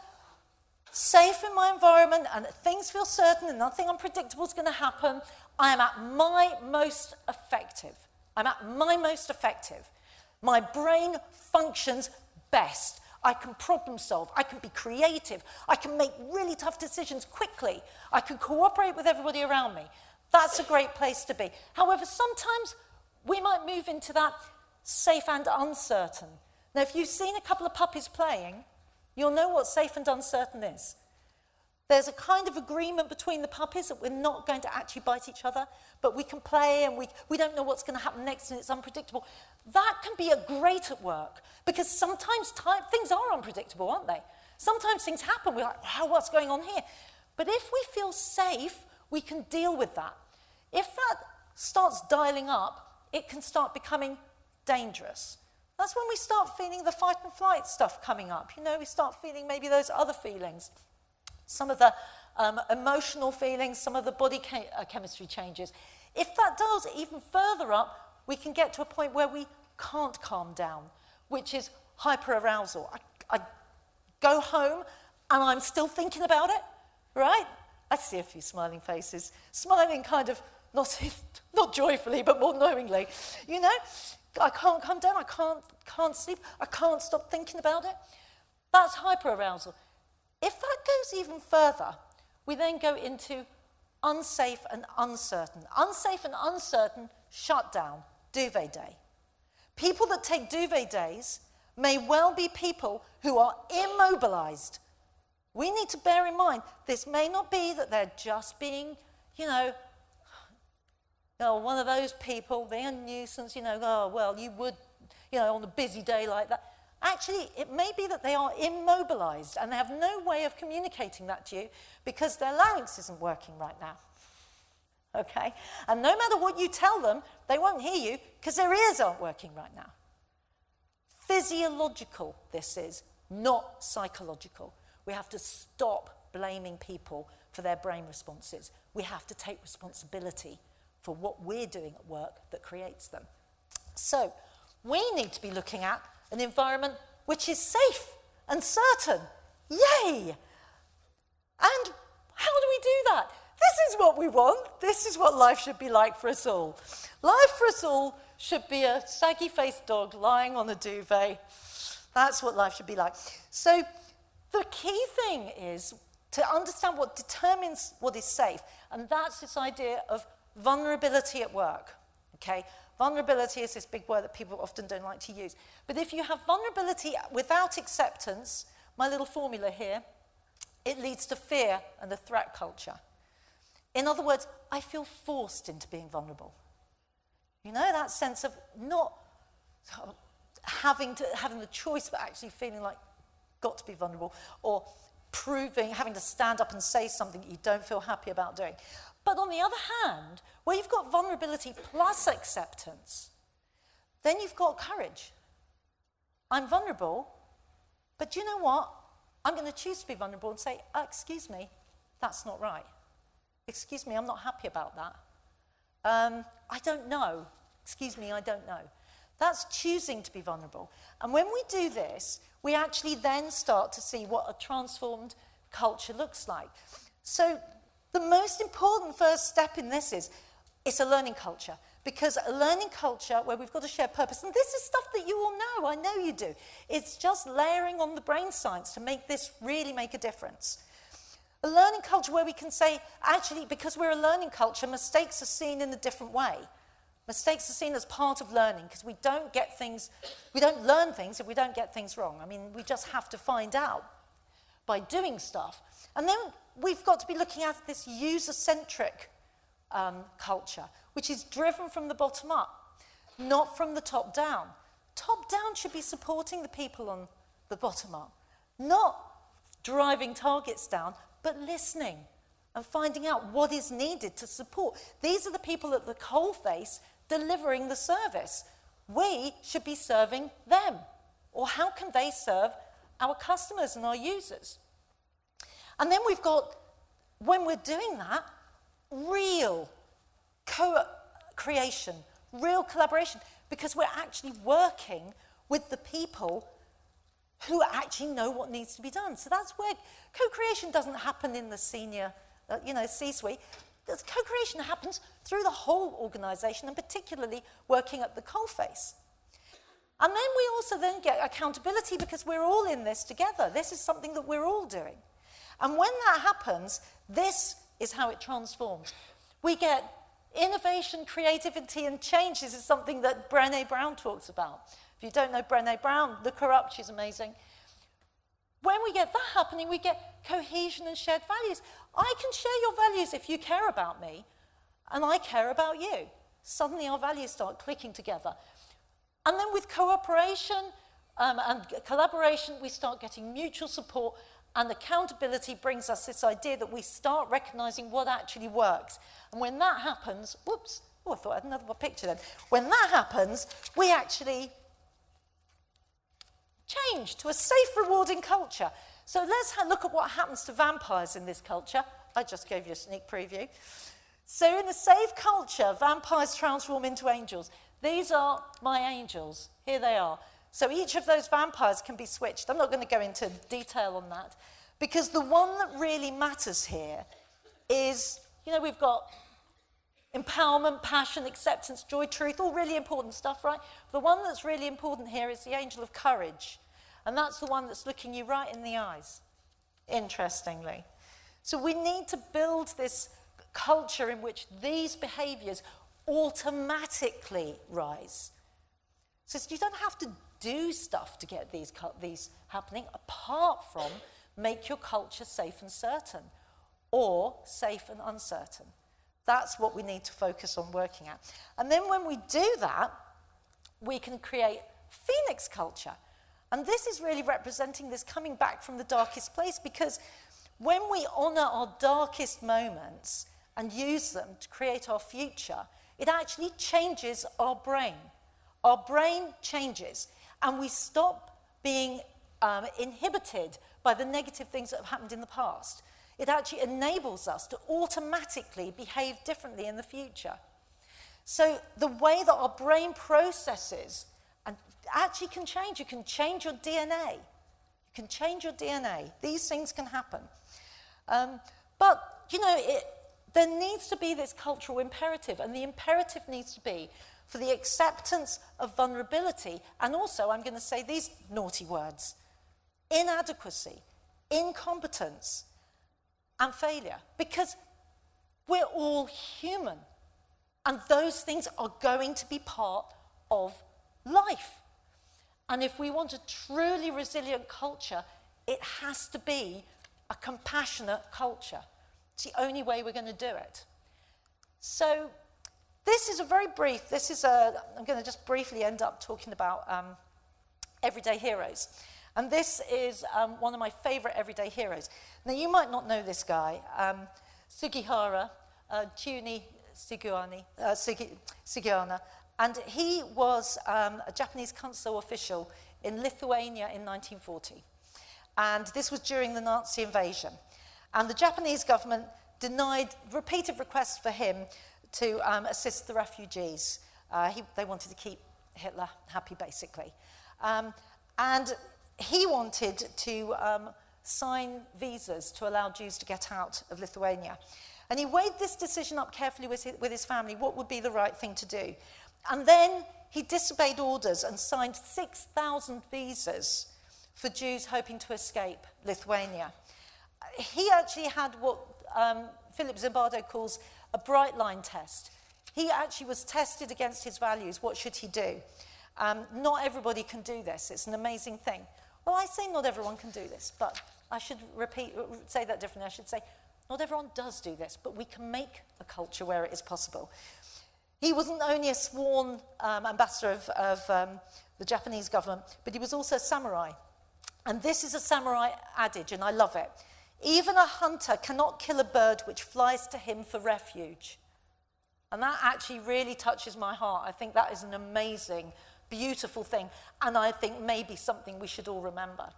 safe in my environment and things feel certain and nothing unpredictable is going to happen, I am at my most effective. I'm at my most effective. My brain functions best. I can problem solve. I can be creative. I can make really tough decisions quickly. I can cooperate with everybody around me. That's a great place to be. However, sometimes we might move into that safe and uncertain. Now, if you've seen a couple of puppies playing, you'll know what safe and uncertain is. There's a kind of agreement between the puppies that we're not going to actually bite each other, but we can play and we don't know what's going to happen next and it's unpredictable. That can be great at work because sometimes things are unpredictable, aren't they? Sometimes things happen, we're like, wow, what's going on here? But if we feel safe, we can deal with that. If that starts dialing up, it can start becoming dangerous. That's when we start feeling the fight and flight stuff coming up. You know, we start feeling maybe those other feelings. Some of the emotional feelings, some of the body chemistry changes. If that dials even further up, we can get to a point where we can't calm down, which is hyperarousal. I go home and I'm still thinking about it, right? I see a few smiling faces, smiling kind of not joyfully, but more knowingly. You know, I can't calm down, I can't sleep, I can't stop thinking about it. That's hyperarousal. If that goes even further, we then go into unsafe and uncertain. Unsafe and uncertain, shut down, duvet day. People that take duvet days may well be people who are immobilized. We need to bear in mind, this may not be that they're just being, one of those people being a nuisance, oh, well, you would, on a busy day like that. Actually, it may be that they are immobilized and they have no way of communicating that to you because their larynx isn't working right now. Okay? And no matter what you tell them, they won't hear you because their ears aren't working right now. Physiological, this is, not psychological. We have to stop blaming people for their brain responses. We have to take responsibility for what we're doing at work that creates them. So, we need to be looking at an environment which is safe and certain. Yay! And how do we do that? This is what we want. This is what life should be like for us all. Life for us all should be a saggy-faced dog lying on a duvet. That's what life should be like. So the key thing is to understand what determines what is safe, and that's this idea of vulnerability at work. Okay? Vulnerability is this big word that people often don't like to use. But if you have vulnerability without acceptance, my little formula here, it leads to fear and a threat culture. In other words, I feel forced into being vulnerable. You know, that sense of not having the choice, but actually feeling like got to be vulnerable, or having to stand up and say something you don't feel happy about doing. But on the other hand, where you've got vulnerability plus acceptance, then you've got courage. I'm vulnerable, but do you know what? I'm going to choose to be vulnerable and say, excuse me, that's not right. Excuse me, I'm not happy about that. I don't know. Excuse me, I don't know. That's choosing to be vulnerable. And when we do this, we actually then start to see what a transformed culture looks like. So the most important first step in this is, it's a learning culture. Because a learning culture where we've got a shared purpose, and this is stuff that you all know, I know you do. It's just layering on the brain science to make this really make a difference. A learning culture where we can say, actually, because we're a learning culture, mistakes are seen in a different way. Mistakes are seen as part of learning because we don't learn things if we don't get things wrong. I mean, we just have to find out by doing stuff. And then we've got to be looking at this user-centric culture, which is driven from the bottom up, not from the top down. Top down should be supporting the people on the bottom up, not driving targets down, but listening and finding out what is needed to support. These are the people at the coalface delivering the service. We should be serving them. Or how can they serve our customers and our users? And then we've got, when we're doing that, real co-creation, real collaboration, because we're actually working with the people who actually know what needs to be done. So that's where co-creation doesn't happen in the senior, C-suite. Co-creation happens through the whole organization, and particularly working at the coalface. And then we also then get accountability because we're all in this together. This is something that we're all doing. And when that happens, this is how it transforms. We get innovation, creativity, and change. This is something that Brené Brown talks about. If you don't know Brené Brown, look her up, she's amazing. When we get that happening, we get cohesion and shared values. I can share your values if you care about me, and I care about you. Suddenly our values start clicking together. And then with cooperation and collaboration, we start getting mutual support, and accountability brings us this idea that we start recognizing what actually works. And when that happens, whoops, I thought I had another picture then. When that happens, we actually change to a safe, rewarding culture. So let's look at what happens to vampires in this culture. I just gave you a sneak preview. So in a safe culture, vampires transform into angels. These are my angels. Here they are. So each of those vampires can be switched. I'm not going to go into detail on that, because the one that really matters here is, we've got empowerment, passion, acceptance, joy, truth, all really important stuff, right? The one that's really important here is the angel of courage. And that's the one that's looking you right in the eyes, interestingly. So we need to build this culture in which these behaviors automatically rise. So you don't have to do stuff to get these happening, apart from make your culture safe and certain, or safe and uncertain. That's what we need to focus on working at. And then when we do that, we can create Phoenix culture. And this is really representing this coming back from the darkest place, because when we honor our darkest moments and use them to create our future, it actually changes our brain. Our brain changes, and we stop being inhibited by the negative things that have happened in the past. It actually enables us to automatically behave differently in the future. So the way that our brain processes and actually can change. You can change your DNA. You can change your DNA. These things can happen. But there needs to be this cultural imperative, and the imperative needs to be for the acceptance of vulnerability, and also, I'm going to say these naughty words, inadequacy, incompetence, and failure, because we're all human, and those things are going to be part of life. And if we want a truly resilient culture, it has to be a compassionate culture. It's the only way we're going to do it. So this is a very brief, I'm going to just briefly end up talking about everyday heroes. And this is one of my favorite everyday heroes. Now, you might not know this guy, Sugihara Sugihara, and he was a Japanese consul official in Lithuania in 1940. And this was during the Nazi invasion. And the Japanese government denied repeated requests for him to assist the refugees. They wanted to keep Hitler happy, basically. And he wanted to sign visas to allow Jews to get out of Lithuania. And he weighed this decision up carefully with his family, what would be the right thing to do. And then he disobeyed orders and signed 6,000 visas for Jews hoping to escape Lithuania. He actually had what Philip Zimbardo calls a bright line test. He actually was tested against his values. What should he do? Not everybody can do this. It's an amazing thing. Well, I say not everyone can do this, but I should say that differently. I should say not everyone does do this, but we can make a culture where it is possible. He wasn't only a sworn ambassador of the Japanese government, but he was also a samurai. And this is a samurai adage, and I love it. Even a hunter cannot kill a bird which flies to him for refuge. And that actually really touches my heart. I think that is an amazing, beautiful thing, and I think maybe something we should all remember.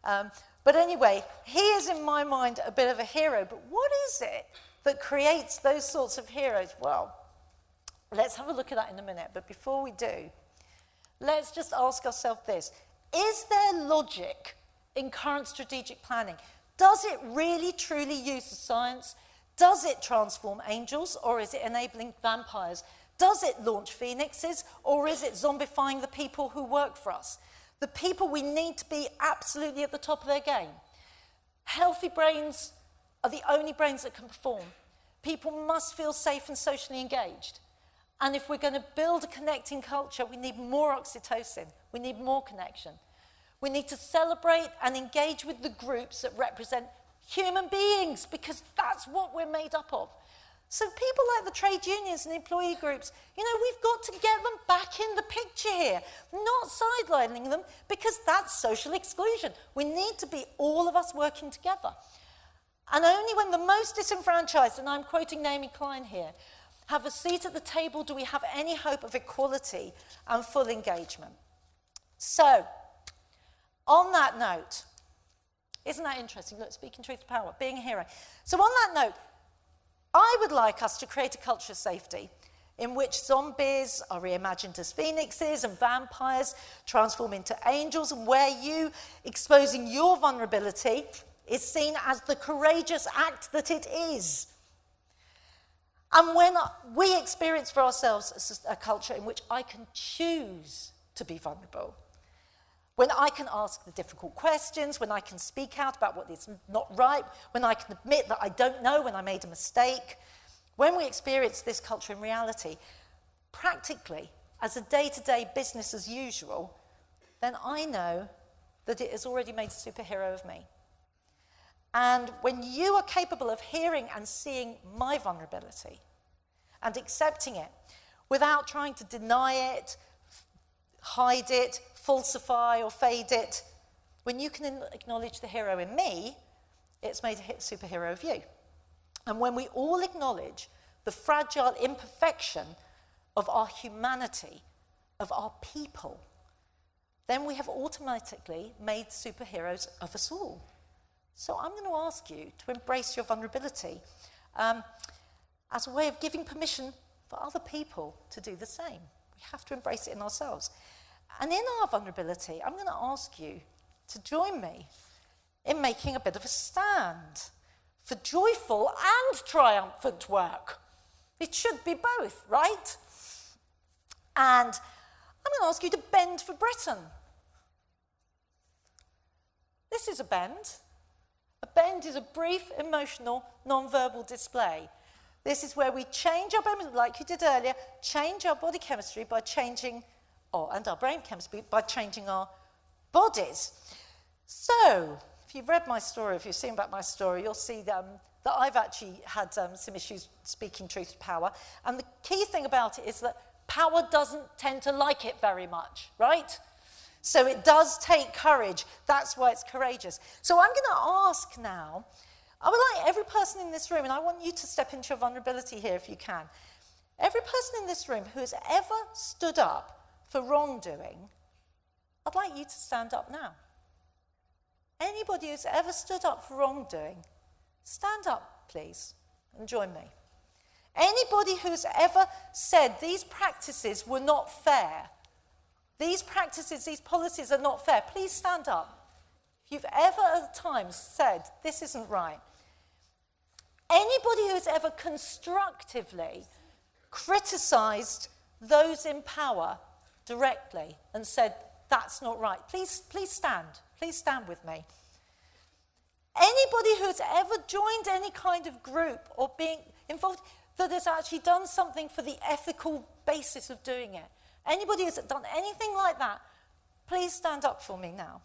But anyway, he is, in my mind, a bit of a hero. But what is it that creates those sorts of heroes? Well, let's have a look at that in a minute. But before we do, let's just ask ourselves this. Is there logic in current strategic planning? Does it really, truly use the science? Does it transform angels, or is it enabling vampires? Does it launch phoenixes, or is it zombifying the people who work for us? The people we need to be absolutely at the top of their game. Healthy brains are the only brains that can perform. People must feel safe and socially engaged. And if we're going to build a connecting culture, we need more oxytocin. We need more connection. We need to celebrate and engage with the groups that represent human beings, because that's what we're made up of. So people like the trade unions and employee groups, you know, we've got to get them back in the picture here, not sidelining them, because that's social exclusion. We need to be all of us working together. And only when the most disenfranchised, and I'm quoting Naomi Klein here, have a seat at the table do we have any hope of equality and full engagement. So, on that note, isn't that interesting? Look, speaking truth to power, being a hero. So on that note, I would like us to create a culture of safety in which zombies are reimagined as phoenixes and vampires transform into angels, and where you exposing your vulnerability is seen as the courageous act that it is. And when we experience for ourselves a culture in which I can choose to be vulnerable, when I can ask the difficult questions, when I can speak out about what is not right, when I can admit that I don't know when I made a mistake, when we experience this culture in reality, practically, as a day-to-day business as usual, then I know that it has already made a superhero of me. And when you are capable of hearing and seeing my vulnerability and accepting it without trying to deny it, hide it, falsify or fade it, when you can acknowledge the hero in me, it's made a superhero of you. And when we all acknowledge the fragile imperfection of our humanity, of our people, then we have automatically made superheroes of us all. So I'm going to ask you to embrace your vulnerability as a way of giving permission for other people to do the same. We have to embrace it in ourselves. And in our vulnerability, I'm going to ask you to join me in making a bit of a stand for joyful and triumphant work. It should be both, right? And I'm going to ask you to bend for Britain. This is a bend. A bend is a brief, emotional, non-verbal display. This is where we change our body, like you did earlier, change our body chemistry by changing, and our brain chemistry by changing our bodies. So, if you've read my story, if you've seen about my story, you'll see that I've actually had some issues speaking truth to power. And the key thing about it is that power doesn't tend to like it very much, right? So it does take courage. That's why it's courageous. So I'm going to ask now, I would like every person in this room, and I want you to step into your vulnerability here if you can. Every person in this room who has ever stood up for wrongdoing, I'd like you to stand up now. Anybody who's ever stood up for wrongdoing, stand up, please, and join me. Anybody who's ever said these practices were not fair, these practices, these policies are not fair, please stand up. if you've ever at times said, this isn't right, anybody who's ever constructively criticised those in power directly and said, that's not right, please stand. Please stand with me. Anybody who's ever joined any kind of group or being involved that has actually done something for the ethical basis of doing it, anybody who's done anything like that, please stand up for me now.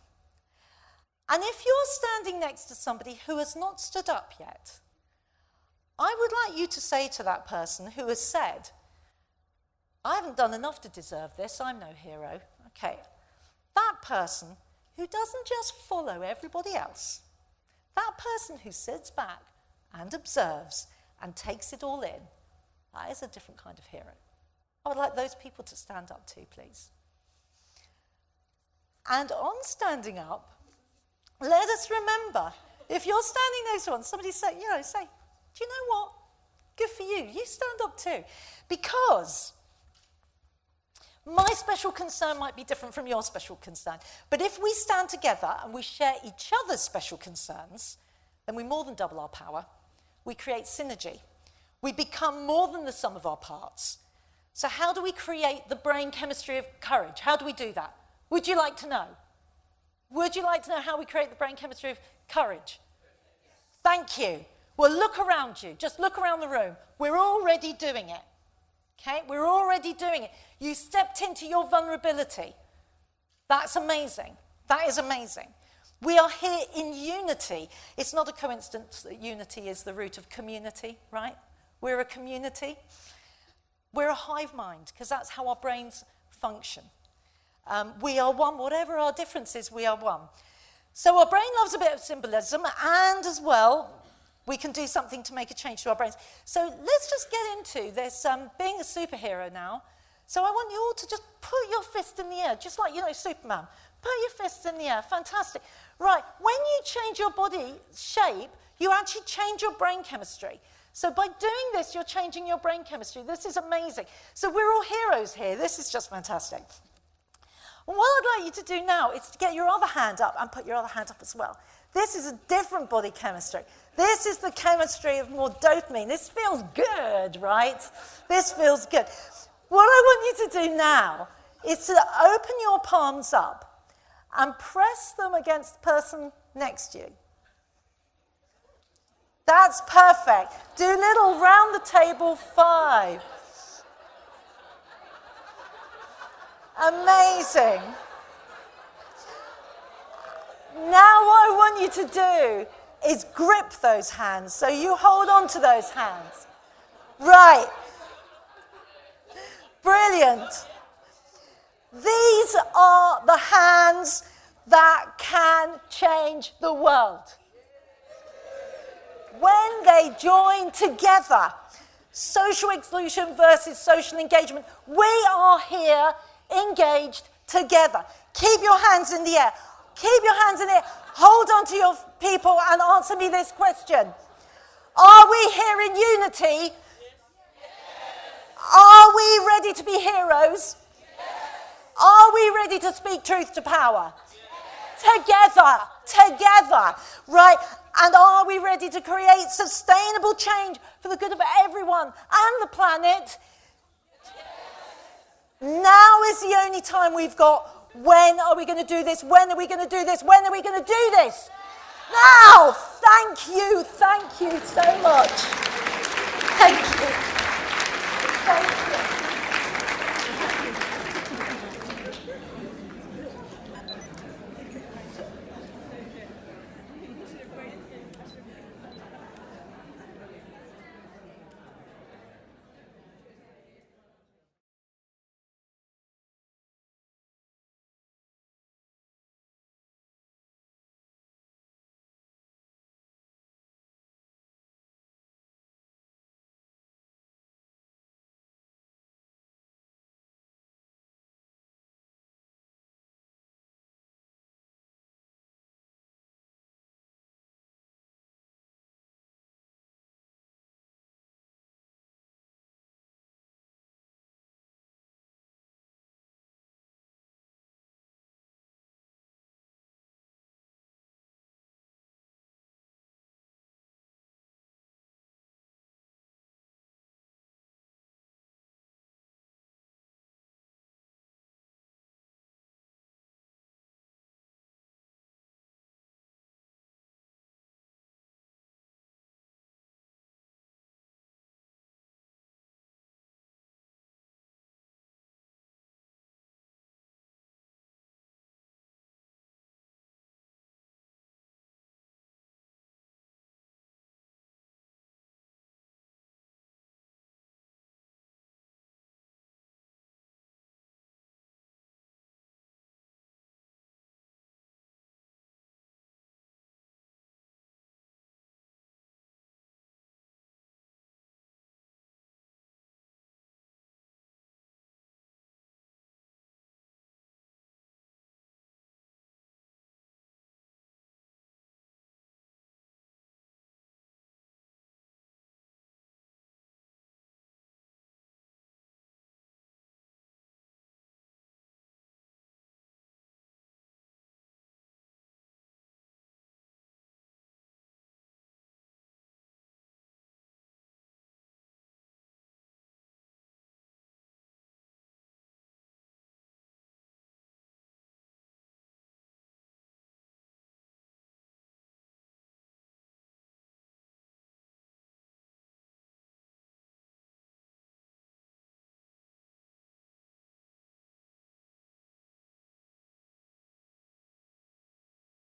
And if you're standing next to somebody who has not stood up yet, I would like you to say to that person who has said, I haven't done enough to deserve this, I'm no hero. Okay, that person who doesn't just follow everybody else, that person who sits back and observes and takes it all in, that is a different kind of hero. I would like those people to stand up too, please. And on standing up, let us remember, if you're standing next to one, somebody say, do you know what? Good for you. You stand up too. Because my special concern might be different from your special concern. But if we stand together and we share each other's special concerns, then we more than double our power. We create synergy. We become more than the sum of our parts. So how do we create the brain chemistry of courage? How do we do that? Would you like to know? Would you like to know how we create the brain chemistry of courage? Thank you. Well, look around you. Just look around the room. We're already doing it. Okay? We're already doing it. You stepped into your vulnerability. That's amazing. That is amazing. We are here in unity. It's not a coincidence that unity is the root of community, right? We're a community. We're a hive mind, because that's how our brains function. We are one. Whatever our differences, we are one. So our brain loves a bit of symbolism, and as well, we can do something to make a change to our brains. So let's just get into this being a superhero now. So I want you all to just put your fist in the air, just like, Superman. Put your fists in the air. Fantastic. Right, when you change your body shape, you actually change your brain chemistry. So by doing this, you're changing your brain chemistry. This is amazing. So we're all heroes here. This is just fantastic. What I'd like you to do now is to get your other hand up and put your other hand up as well. This is a different body chemistry. This is the chemistry of more dopamine. This feels good, right? This feels good. What I want you to do now is to open your palms up and press them against the person next to you. That's perfect. Do little round the table 5. Amazing. Now what I want you to do is grip those hands. So you hold on to those hands. Right. Brilliant. These are the hands that can change the world. When they join together, social exclusion versus social engagement, we are here engaged together. Keep your hands in the air. Keep your hands in the air. Hold on to your people and answer me this question. Are we here in unity? Are we ready to be heroes? Are we ready to speak truth to power? Together, right? And are we ready to create sustainable change for the good of everyone and the planet? Now is the only time we've got. When are we going to do this? When are we going to do this? When are we going to do this? Now! Thank you so much. Thank you. Thank you.